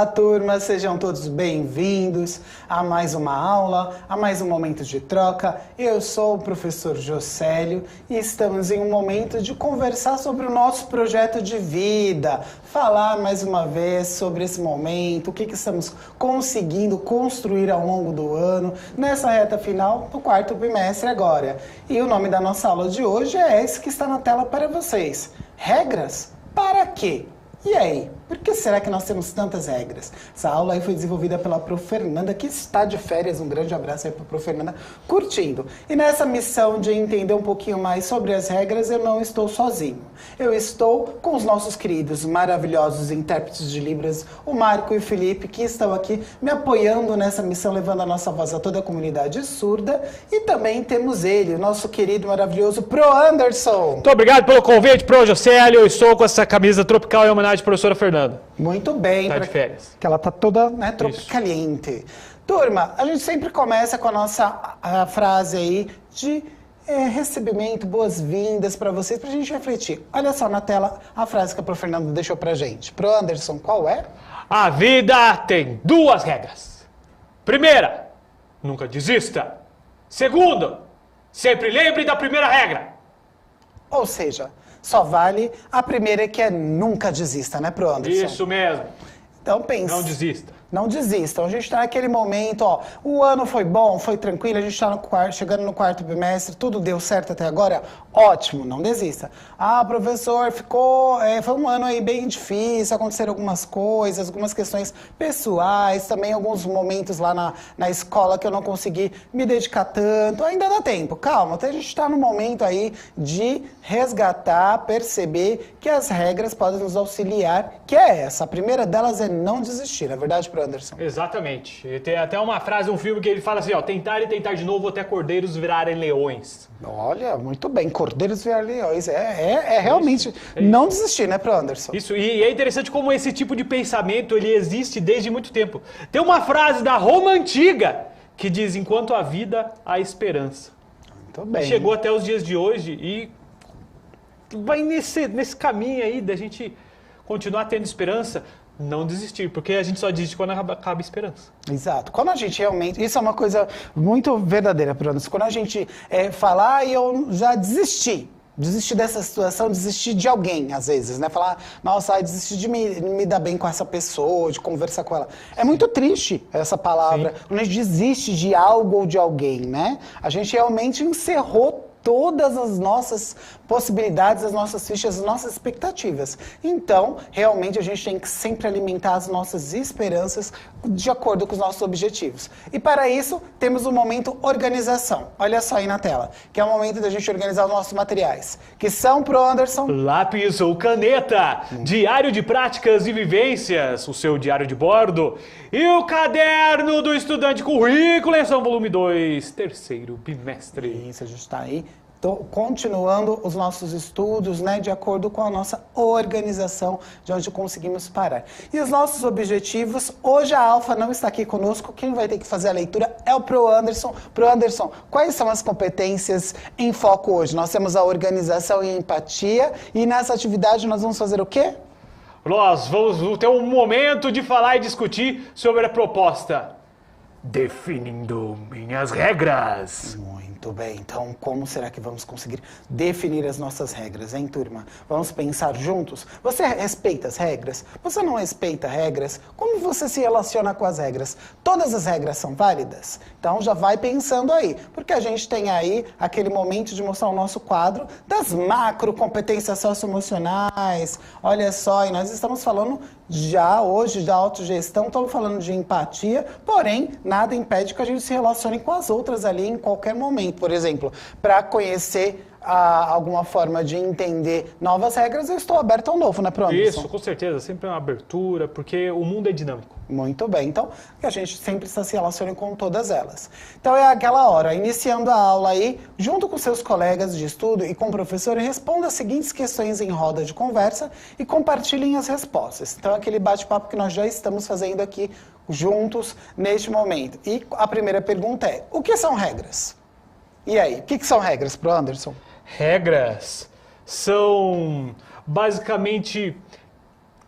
Olá, turma, sejam todos bem-vindos a mais uma aula, a mais um momento de troca. Eu sou o professor Jocélio e estamos em um momento de conversar sobre o nosso projeto de vida, falar mais uma vez sobre esse momento, o que estamos conseguindo construir ao longo do ano, nessa reta final do quarto bimestre agora. E o nome da nossa aula de hoje é esse que está na tela para vocês. Regras? Para quê? E aí, por que será que nós temos tantas regras? Essa aula aí foi desenvolvida pela Prof. Fernanda, que está de férias. Um grande abraço aí para a Prof. Fernanda, curtindo. E nessa missão de entender um pouquinho mais sobre as regras, eu não estou sozinho. Eu estou com os nossos queridos, maravilhosos intérpretes de Libras, o Marco e o Felipe, que estão aqui me apoiando nessa missão, levando a nossa voz a toda a comunidade surda. E também temos ele, o nosso querido, maravilhoso Pro Anderson. Muito obrigado pelo convite, Pro Jocélio. Eu estou com essa camisa tropical em homenagem à professora Fernanda. Muito bem. Tá de férias. Que ela tá toda, né, tropicaliente. Turma, a gente sempre começa com a frase aí de recebimento, boas-vindas para vocês, pra gente refletir. Olha só na tela a frase que a Prof. Fernanda deixou pra gente. Pro Anderson, qual é? A vida tem duas regras. Primeira, nunca desista. Segundo, sempre lembre da primeira regra. Ou seja, só vale a primeira, que é nunca desista, né, Pro Anderson? Isso mesmo. Então pensa. Não desista. Não desistam. A gente está naquele momento, ó, o ano foi bom, foi tranquilo, a gente está chegando no quarto bimestre, tudo deu certo até agora, ótimo, não desista. Ah, professor, foi um ano aí bem difícil, aconteceram algumas coisas, algumas questões pessoais, também alguns momentos lá na escola que eu não consegui me dedicar tanto, ainda dá tempo, calma, até a gente está no momento aí de resgatar, perceber que as regras podem nos auxiliar, que é essa, a primeira delas é não desistir, na verdade, Pro Anderson? Exatamente. E tem até uma frase, um filme que ele fala assim, ó, tentar e tentar de novo até cordeiros virarem leões. Olha, muito bem, cordeiros virarem leões, realmente não desistir, né, Pro Anderson? Isso, e é interessante como esse tipo de pensamento, ele existe desde muito tempo. Tem uma frase da Roma Antiga que diz, enquanto há vida, há esperança. Muito bem. Chegou até os dias de hoje e vai nesse caminho aí da gente continuar tendo esperança, não desistir, porque a gente só desiste quando acaba a esperança. Exato. Quando a gente realmente... Isso é uma coisa muito verdadeira, Pro Anderson. Quando a gente falar, eu já desisti. Desistir dessa situação, desistir de alguém, às vezes, né? Falar, nossa, desistir de me dar bem com essa pessoa, de conversar com ela. É muito triste essa palavra. Sim. Quando a gente desiste de algo ou de alguém, né? A gente realmente encerrou todas as nossas possibilidades, as nossas fichas, as nossas expectativas. Então, realmente, a gente tem que sempre alimentar as nossas esperanças de acordo com os nossos objetivos. E para isso, temos o momento organização. Olha só aí na tela, que é o momento da gente organizar os nossos materiais, que são, Pro Anderson... Lápis ou caneta, diário de práticas e vivências, o seu diário de bordo e o caderno do estudante currículo, lição volume 2, terceiro bimestre. Isso, a gente está aí continuando os nossos estudos, né, de acordo com a nossa organização, de onde conseguimos parar. E os nossos objetivos, hoje a Alfa não está aqui conosco, quem vai ter que fazer a leitura é o Pro Anderson. Pro Anderson, quais são as competências em foco hoje? Nós temos a organização e a empatia, e nessa atividade nós vamos fazer o quê? Nós vamos ter um momento de falar e discutir sobre a proposta. Definindo minhas regras. Muito bem, então como será que vamos conseguir definir as nossas regras, hein, turma? Vamos pensar juntos? Você respeita as regras? Você não respeita regras? Como você se relaciona com as regras? Todas as regras são válidas? Então já vai pensando aí, porque a gente tem aí aquele momento de mostrar o nosso quadro das macro competências socioemocionais. Olha só, e nós estamos falando já hoje da autogestão, estamos falando de empatia, porém nada impede que a gente se relacione com as outras ali em qualquer momento. Por exemplo, para conhecer alguma forma de entender novas regras, eu estou aberto ao novo, né, Pro Anderson? Isso, com certeza, sempre é uma abertura, porque o mundo é dinâmico. Muito bem, então que a gente sempre está se relacionando com todas elas. Então é aquela hora, iniciando a aula aí, junto com seus colegas de estudo e com o professor, responda as seguintes questões em roda de conversa e compartilhem as respostas. Então é aquele bate-papo que nós já estamos fazendo aqui juntos neste momento. E a primeira pergunta é, o que são regras? E aí, o que são regras, Pro Anderson? Regras são basicamente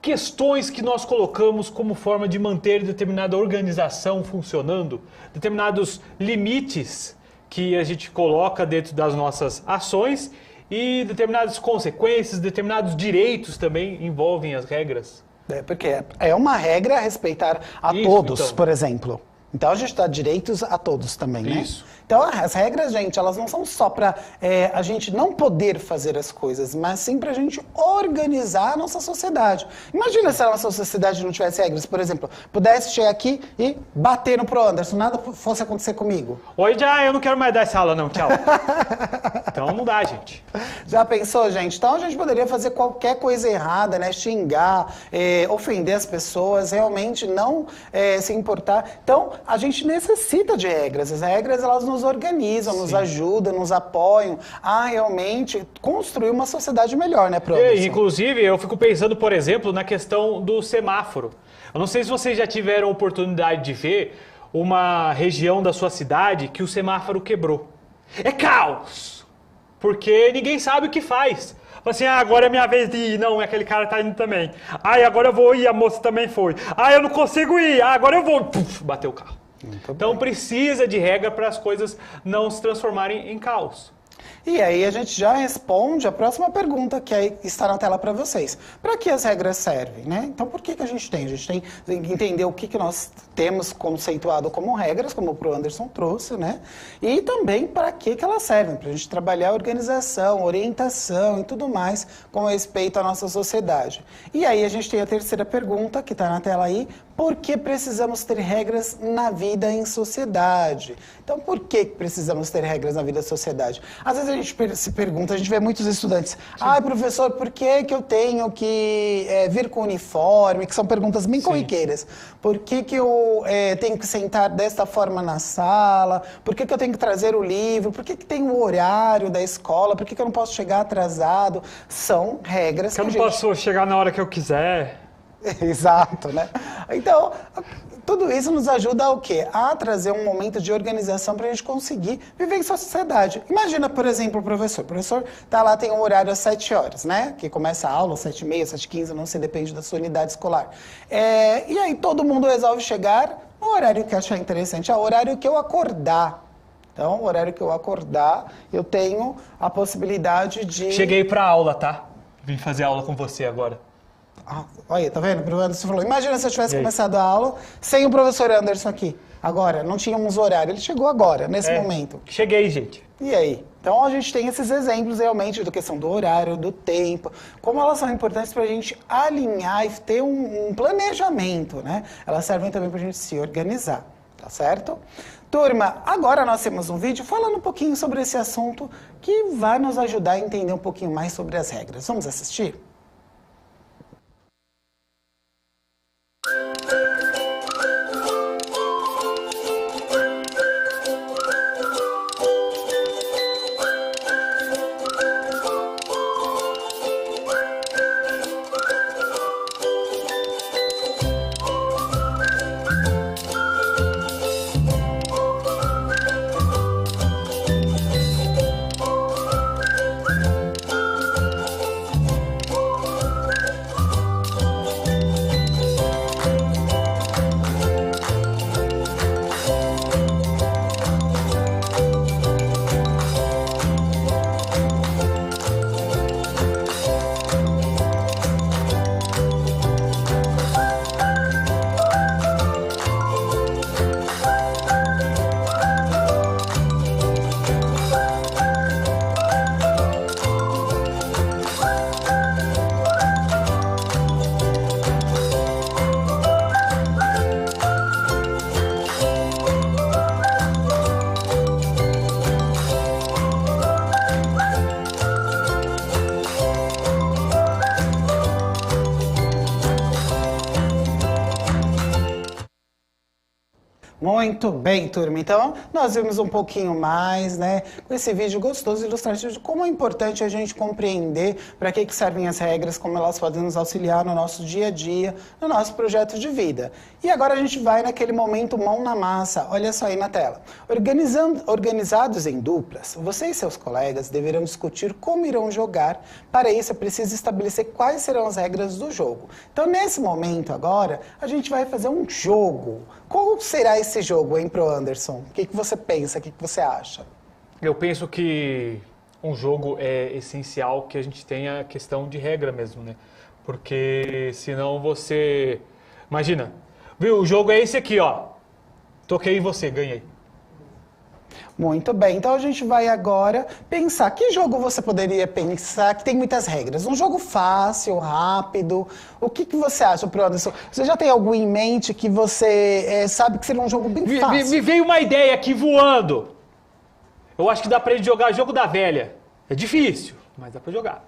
questões que nós colocamos como forma de manter determinada organização funcionando, determinados limites que a gente coloca dentro das nossas ações e determinadas consequências, determinados direitos também envolvem as regras. Porque é uma regra respeitar a Isso, todos, então. por exemplo. Então a gente dá direitos a todos também, né? Isso. Então as regras, gente, elas não são só para a gente não poder fazer as coisas, mas sim para a gente organizar a nossa sociedade. Imagina se a nossa sociedade não tivesse regras, por exemplo, pudesse chegar aqui e bater no pro Anderson, nada fosse acontecer comigo. Oi, já, eu não quero mais dar essa aula não, tchau. Então não dá, gente. Já pensou, gente? Então a gente poderia fazer qualquer coisa errada, né? Xingar, ofender as pessoas, realmente não se importar. Então a gente necessita de regras. As regras, elas nos organizam, nos ajudam, nos apoiam a realmente construir uma sociedade melhor, né, professor? Inclusive, eu fico pensando, por exemplo, na questão do semáforo. Eu não sei se vocês já tiveram a oportunidade de ver uma região da sua cidade que o semáforo quebrou. É caos! Porque ninguém sabe o que faz. Fala assim, agora é minha vez de ir. Não, aquele cara tá indo também. Agora eu vou ir, a moça também foi. Eu não consigo ir. Agora eu vou. Puf, bateu o carro. Então precisa de regra para as coisas não se transformarem em caos. E aí a gente já responde a próxima pergunta que aí está na tela para vocês. Para que as regras servem, né? Então por que a gente tem? A gente tem que entender o que nós temos conceituado como regras, como o Pro Anderson trouxe, né? E também para que elas servem, para a gente trabalhar a organização, orientação e tudo mais com respeito à nossa sociedade. E aí a gente tem a terceira pergunta que está na tela aí. Por que precisamos ter regras na vida em sociedade? Então, por que precisamos ter regras na vida em sociedade? Às vezes a gente se pergunta, a gente vê muitos estudantes, professor, por que eu tenho que vir com uniforme? Que são perguntas bem corriqueiras. Por que eu tenho que sentar desta forma na sala? Por que eu tenho que trazer o livro? Por que tem o horário da escola? Por que eu não posso chegar atrasado? São regras Eu não posso chegar na hora que eu quiser. Exato, né? Então, tudo isso nos ajuda a o quê? A trazer um momento de organização para a gente conseguir viver em sociedade. Imagina, por exemplo, o professor. O professor tá lá, tem um horário às 7 horas, né? Que começa a aula às 7h30, 7h15, não sei, depende da sua unidade escolar. E aí todo mundo resolve chegar no horário que achar interessante, é o horário que eu acordar. Então, o horário que eu acordar, eu tenho a possibilidade de... Cheguei pra aula, tá? Vim fazer aula com você agora. Olha, tá vendo? O professor Anderson falou, imagina se eu tivesse começado a aula sem o professor Anderson aqui. Agora, não tínhamos horário. Ele chegou agora, nesse momento. Cheguei, gente. E aí? Então, a gente tem esses exemplos realmente da questão do horário, do tempo, como elas são importantes para a gente alinhar e ter um planejamento, né? Elas servem também para a gente se organizar, tá certo? Turma, agora nós temos um vídeo falando um pouquinho sobre esse assunto que vai nos ajudar a entender um pouquinho mais sobre as regras. Vamos assistir? Muito bem, turma. Então, nós vimos um pouquinho mais, né, com esse vídeo gostoso e ilustrativo de como é importante a gente compreender para que servem as regras, como elas podem nos auxiliar no nosso dia a dia, no nosso projeto de vida. E agora a gente vai naquele momento mão na massa. Olha só aí na tela. Organizados em duplas, você e seus colegas deverão discutir como irão jogar. Para isso, é preciso estabelecer quais serão as regras do jogo. Então, nesse momento agora, a gente vai fazer um jogo. Qual será esse jogo, hein, pro Anderson? O que você pensa? O que você acha? Eu penso que um jogo é essencial que a gente tenha a questão de regra mesmo, né? Porque senão você... Imagina, viu, o jogo é esse aqui, ó. Toquei em você, ganhei. Muito bem, então a gente vai agora pensar, que jogo você poderia pensar que tem muitas regras? Um jogo fácil, rápido, o que você acha, pro Anderson? Você já tem algum em mente que você sabe que seria um jogo bem fácil? Me veio uma ideia aqui voando. Eu acho que dá pra gente jogar jogo da velha. É difícil, mas dá pra jogar.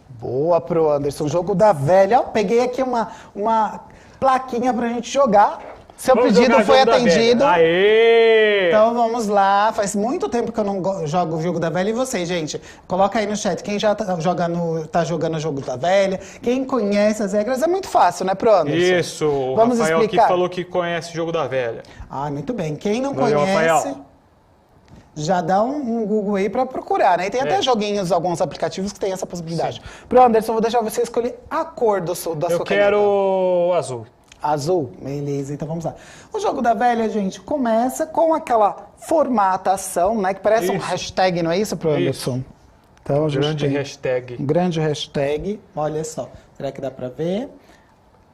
Boa, pro Anderson, jogo da velha. Ó, peguei aqui uma plaquinha pra gente jogar. Seu pedido foi atendido. Aê! Então vamos lá. Faz muito tempo que eu não jogo o jogo da velha. E vocês, gente? Coloca aí no chat quem já tá jogando o jogo da velha. Quem conhece as regras. É muito fácil, né, pro Anderson? Isso. O Vamos Rafael explicar. aqui falou que conhece o jogo da velha. Ah, muito bem. Quem não Valeu, conhece, Rafael. já dá um Google aí pra procurar, né? E tem até joguinhos, alguns aplicativos que tem essa possibilidade. Pro Anderson, eu vou deixar você escolher a cor da sua caneta. Eu quero azul. Azul? Beleza, então vamos lá. O jogo da velha, gente, começa com aquela formatação, né? Que parece um hashtag, não é isso, pro Anderson? Então, a gente Grande tem hashtag. um grande hashtag. Olha só. Será que dá pra ver?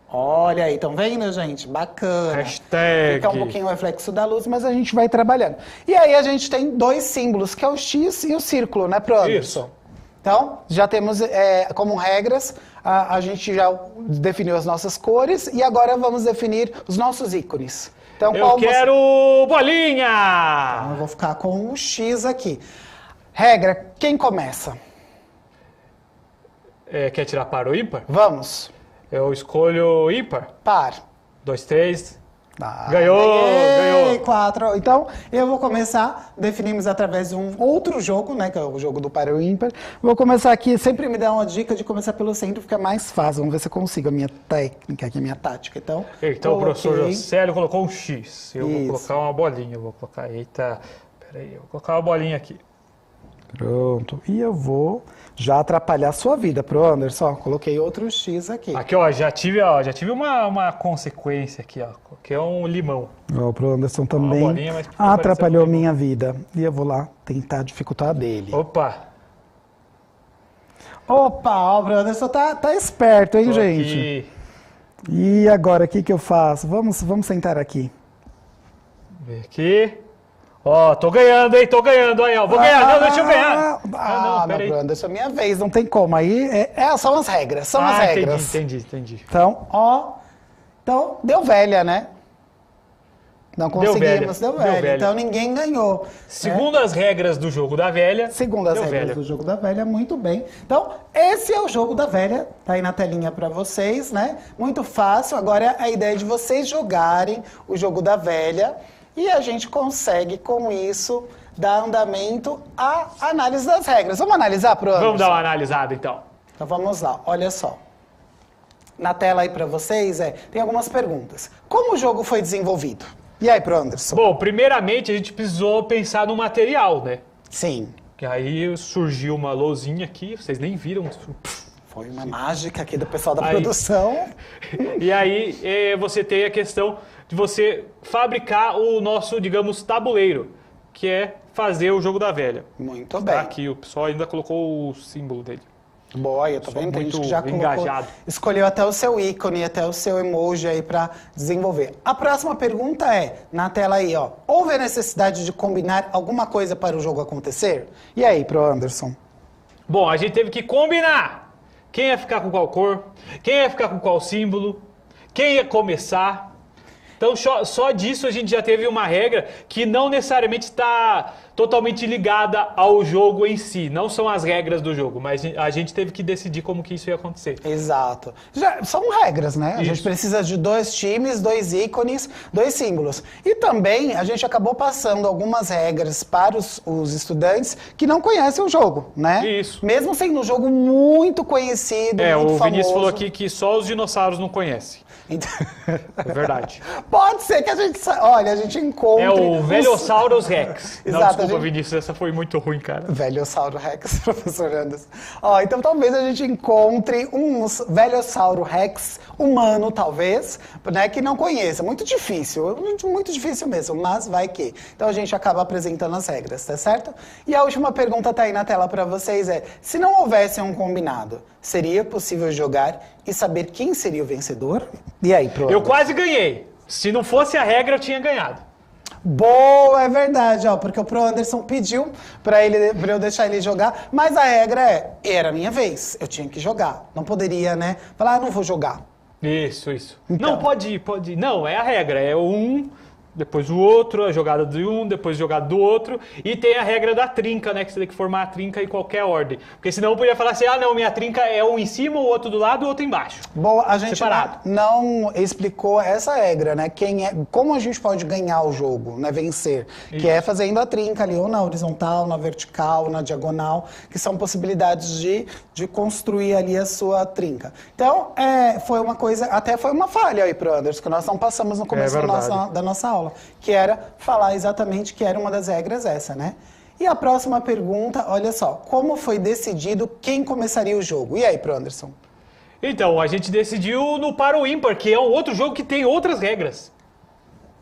Olha aí, estão vendo, gente? Bacana. Hashtag. Fica um pouquinho o reflexo da luz, mas a gente vai trabalhando. E aí a gente tem dois símbolos, que é o X e o círculo, né, pro Anderson? Isso. Então, já temos como regras, a gente já definiu as nossas cores e agora vamos definir os nossos ícones. Então, Eu quero Eu bolinha! vou ficar com o X aqui. Regra, quem começa? Quer tirar par ou ímpar? Vamos. Eu escolho ímpar. Par. 2, 3. Ah, Ganhou, ganhou. 4. Então, eu vou começar, definimos através de um outro jogo, né, que é o jogo do par ou ímpar. Vou começar aqui, sempre me dá uma dica de começar pelo centro, fica mais fácil. Vamos ver se eu consigo a minha técnica aqui, a minha tática. Então, O professor Jocélio colocou um X. Eu Isso. vou colocar uma bolinha. Eu vou colocar, peraí, eu vou colocar uma bolinha aqui. Pronto. E eu vou já atrapalhar a sua vida, pro Anderson. Coloquei outro X aqui. Aqui, ó, já tive uma consequência aqui, ó. Que é um limão. Ó, pro Anderson também bolinha, mas atrapalhou pareceu um minha vida. E eu vou lá tentar dificultar a dele. Opa! Opa, ó, o Anderson tá esperto, hein, Tô gente? aqui. E agora, o que eu faço? Vamos sentar aqui. Ver aqui. Ó, tô ganhando, hein? Tô ganhando aí, ó. Vou ganhar, não, deixa eu ganhar. Não, peraí. meu Anderson, é minha vez, não tem como. Aí são as regras, são as regras. Entendi. Então, então, deu velha, né? Não conseguimos, deu velha. Então ninguém ganhou. Segundo as regras do jogo da velha. Segundo as regras do jogo da velha, muito bem. Então, esse é o jogo da velha, tá aí na telinha pra vocês, né? Muito fácil. Agora a ideia é de vocês jogarem o jogo da velha e a gente consegue, com isso, dar andamento à análise das regras. Vamos analisar, pro Anderson? Vamos dar uma analisada, então. Então vamos lá, olha só. Na tela aí pra vocês, tem algumas perguntas. Como o jogo foi desenvolvido? E aí, pro Anderson? Bom, primeiramente a gente precisou pensar no material, né? Sim. Que aí surgiu uma lousinha aqui, vocês nem viram. Foi uma mágica aqui do pessoal da Aí. produção. E aí você tem a questão de você fabricar o nosso, digamos, tabuleiro, que é fazer o jogo da velha. Muito Tá bem. aqui, o pessoal ainda colocou o símbolo dele. Boa, eu tô Sou vendo, tem gente muito que já colocou, engajado. escolheu até o seu ícone, até o seu emoji aí pra desenvolver. A próxima pergunta na tela aí, ó. Houve a necessidade de combinar alguma coisa para o jogo acontecer? E aí, pro Anderson? Bom, a gente teve que combinar quem ia ficar com qual cor, quem ia ficar com qual símbolo, quem ia começar. Então, só disso a gente já teve uma regra que não necessariamente está totalmente ligada ao jogo em si. Não são as regras do jogo, mas a gente teve que decidir como que isso ia acontecer. Exato. Já são regras, né? A gente precisa de 2 times, 2 ícones, 2 símbolos. E também a gente acabou passando algumas regras para os estudantes que não conhecem o jogo, né? Isso. Mesmo sendo um jogo muito conhecido, muito o famoso. Vinícius falou aqui que só os dinossauros não conhecem. Então... É verdade. Pode ser que a gente... Olha, a gente encontre... É o Velhosaurus Rex. Exato, Não, desculpa, Vinícius, essa foi muito ruim, cara. Velhossauro Rex, professor Anderson. Então talvez a gente encontre um Velhossauro Rex humano, talvez, né, que não conheça. Muito difícil mesmo, mas vai que. Então a gente acaba apresentando as regras, tá certo? E a última pergunta tá aí na tela para vocês se não houvesse um combinado, seria possível jogar e saber quem seria o vencedor? E aí, pronto. Eu quase ganhei. Se não fosse a regra, eu tinha ganhado. Boa, é verdade, porque o Pro Anderson pediu pra eu deixar ele jogar, mas a regra era a minha vez, eu tinha que jogar. Não poderia, né, falar, não vou jogar. Isso. Então. Não, pode ir. Não, é a regra, é um, depois o outro, a jogada de um, depois a jogada do outro, e tem a regra da trinca, né, que você tem que formar a trinca em qualquer ordem. Porque senão eu podia falar assim, não, minha trinca é um em cima, o outro do lado e o outro embaixo. Boa, a gente separado. Não explicou essa regra, né, como a gente pode ganhar o jogo, né, vencer, que é fazendo a trinca ali, ou na horizontal, na vertical, na diagonal, que são possibilidades de construir ali a sua trinca. Então, foi uma coisa, até foi uma falha aí pro Anderson, que nós não passamos no começo da nossa aula, que era falar exatamente que era uma das regras essa, né? E a próxima pergunta, olha só, como foi decidido quem começaria o jogo? E aí, pro Anderson? Então, a gente decidiu no par ou ímpar, que é um outro jogo que tem outras regras.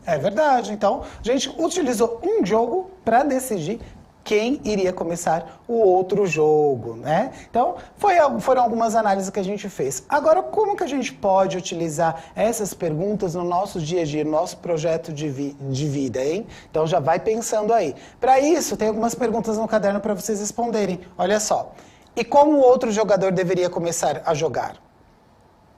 É verdade, então a gente utilizou um jogo para decidir quem iria começar o outro jogo, né? Então, foram algumas análises que a gente fez. Agora, como que a gente pode utilizar essas perguntas no nosso dia a dia, no nosso projeto de vida, hein? Então, já vai pensando aí. Para isso, tem algumas perguntas no caderno para vocês responderem. Olha só. E como o outro jogador deveria começar a jogar?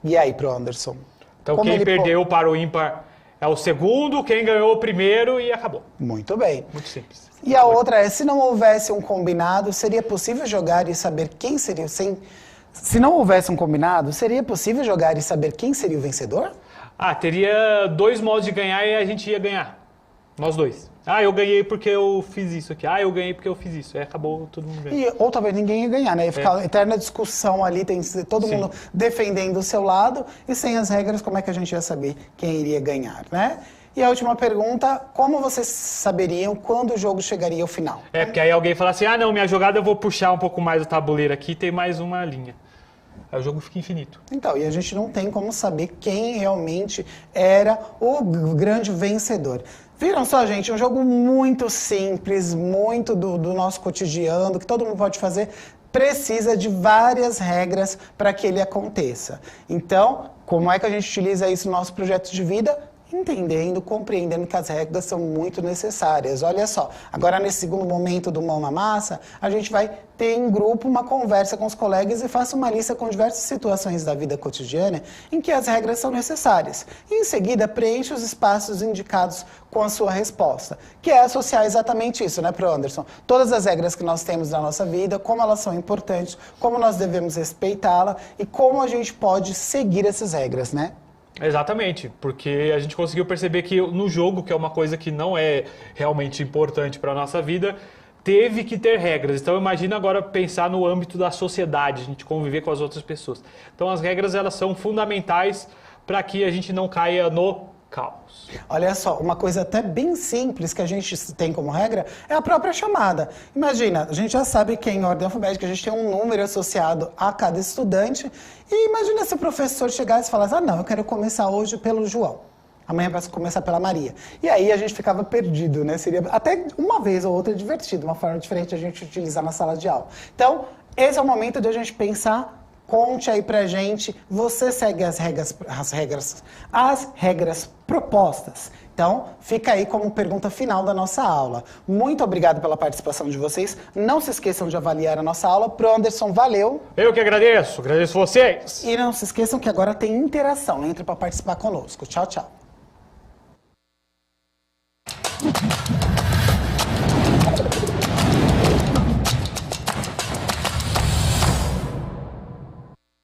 E aí, pro Anderson? Então, quem perdeu para o ímpar é o segundo, quem ganhou o primeiro e acabou. Muito bem. Muito simples. E a outra se não houvesse um combinado, seria possível jogar e saber quem seria Se não houvesse um combinado, seria possível jogar e saber quem seria o vencedor? Teria 2 modos de ganhar e a gente ia ganhar. Nós dois. Eu ganhei porque eu fiz isso aqui. Eu ganhei porque eu fiz isso. Aí acabou todo mundo ganhando. Ou talvez ninguém ia ganhar, né? Ia ficar eterna discussão ali, tem todo mundo defendendo o seu lado, e sem as regras, como é que a gente ia saber quem iria ganhar, né? E a última pergunta, como vocês saberiam quando o jogo chegaria ao final? Porque aí alguém fala assim, não, minha jogada eu vou puxar um pouco mais o tabuleiro aqui, tem mais uma linha. Aí o jogo fica infinito. Então, e a gente não tem como saber quem realmente era o grande vencedor. Viram só, gente? Um jogo muito simples, muito do nosso cotidiano, que todo mundo pode fazer, precisa de várias regras para que ele aconteça. Então, como é que a gente utiliza isso no nosso projeto de vida? Entendendo, compreendendo que as regras são muito necessárias. Olha só, agora nesse segundo momento do Mão na Massa, a gente vai ter em grupo uma conversa com os colegas e faça uma lista com diversas situações da vida cotidiana em que as regras são necessárias. E em seguida, preencha os espaços indicados com a sua resposta, que é associar exatamente isso, né, pro Anderson? Todas as regras que nós temos na nossa vida, como elas são importantes, como nós devemos respeitá-la e como a gente pode seguir essas regras, né? Exatamente, porque a gente conseguiu perceber que no jogo, que é uma coisa que não é realmente importante para a nossa vida, teve que ter regras. Então imagina agora pensar no âmbito da sociedade, a gente conviver com as outras pessoas. Então as regras elas são fundamentais para que a gente não caia no caos. Olha só, uma coisa até bem simples que a gente tem como regra é a própria chamada. Imagina, a gente já sabe que em ordem alfabética a gente tem um número associado a cada estudante e imagina se o professor chegasse e falasse, não, eu quero começar hoje pelo João. Amanhã vai começar pela Maria. E aí a gente ficava perdido, né? Seria até uma vez ou outra divertido, uma forma diferente a gente utilizar na sala de aula. Então, esse é o momento de a gente pensar. Conte aí pra gente, você segue as regras propostas. Então, fica aí como pergunta final da nossa aula. Muito obrigado pela participação de vocês. Não se esqueçam de avaliar a nossa aula. Pro Anderson, valeu. Eu que agradeço vocês. E não se esqueçam que agora tem interação. Entre para participar conosco. Tchau, tchau.